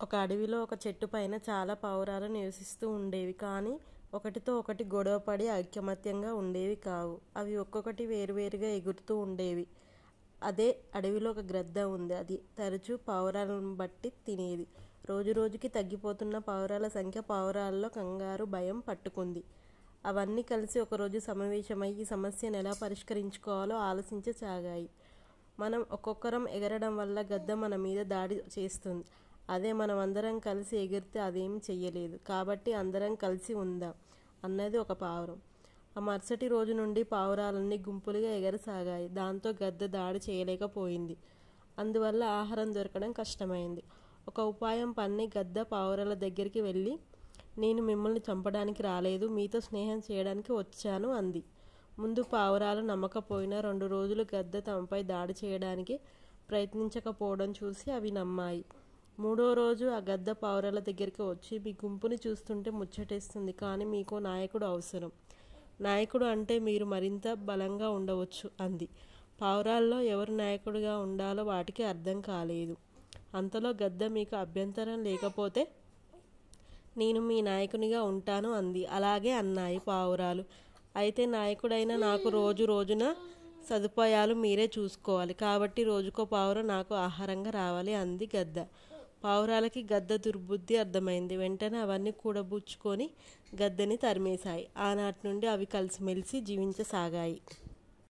ఒక అడవిలో ఒక చెట్టు పైన చాలా పావురాలు నివసిస్తూ ఉండేవి. కానీ ఒకటితో ఒకటి గొడవపడి ఐకమత్యంగా ఉండేవి కావు. అవి ఒక్కొక్కటి వేరువేరుగా ఎగురుతూ ఉండేవి. అదే అడవిలో ఒక గ్రద్ద ఉంది. అది తరచూ పావురాలను బట్టి తినేది. రోజు రోజుకి తగ్గిపోతున్న పావురాల సంఖ్య పావురాల్లో కంగారు భయం పట్టుకుంది. అవన్నీ కలిసి ఒకరోజు సమావేశమై ఈ సమస్యను ఎలా పరిష్కరించుకోవాలో ఆలోచించసాగాయి. మనం ఒక్కొక్కరం ఎగరడం వల్ల గద్ద మన మీద దాడి చేస్తుంది. అదే మనం అందరం కలిసి ఎగిరితే అదేమి చెయ్యలేదు. కాబట్టి అందరం కలిసి ఉందాం అన్నది ఒక పావురం. ఆ మరుసటి రోజు నుండి పావురాలన్నీ గుంపులుగా ఎగరసాగాయి. దాంతో గద్ద దాడి చేయలేకపోయింది. అందువల్ల ఆహారం దొరకడం కష్టమైంది. ఒక ఉపాయం పన్ని గద్ద పావురాల దగ్గరికి వెళ్ళి, నేను మిమ్మల్ని చంపడానికి రాలేదు, మీతో స్నేహం చేయడానికి వచ్చాను అంది. ముందు పావురాలు నమ్మకపోయినా 2 రోజులు గద్ద తమపై దాడి చేయడానికి ప్రయత్నించకపోవడం చూసి అవి నమ్మాయి. 3వ రోజు ఆ గద్ద పావురాల దగ్గరికి వచ్చి, మీ గుంపుని చూస్తుంటే ముచ్చటేస్తుంది, కానీ మీకు నాయకుడు అవసరం. నాయకుడు అంటే మీరు మరింత బలంగా ఉండవచ్చు అంది. పావురాల్లో ఎవరు నాయకుడిగా ఉండాలో వాటికి అర్థం కాలేదు. అంతలో గద్ద, మీకు అభ్యంతరం లేకపోతే నేను మీ నాయకునిగా ఉంటాను అంది. అలాగే అన్నాయి పావురాలు. అయితే నాయకుడైన నాకు రోజున సదుపాయాలు మీరే చూసుకోవాలి. కాబట్టి రోజుకో పావురం నాకు ఆహారంగా రావాలి అంది గద్ద. పావురాలకి గద్ద దుర్బుద్ధి అర్థమైంది. వెంటనే అవన్నీ కూడబుచ్చుకొని గద్దని తరిమేశాయి. ఆనాటి నుండి అవి కలిసిమెలిసి జీవించసాగాయి.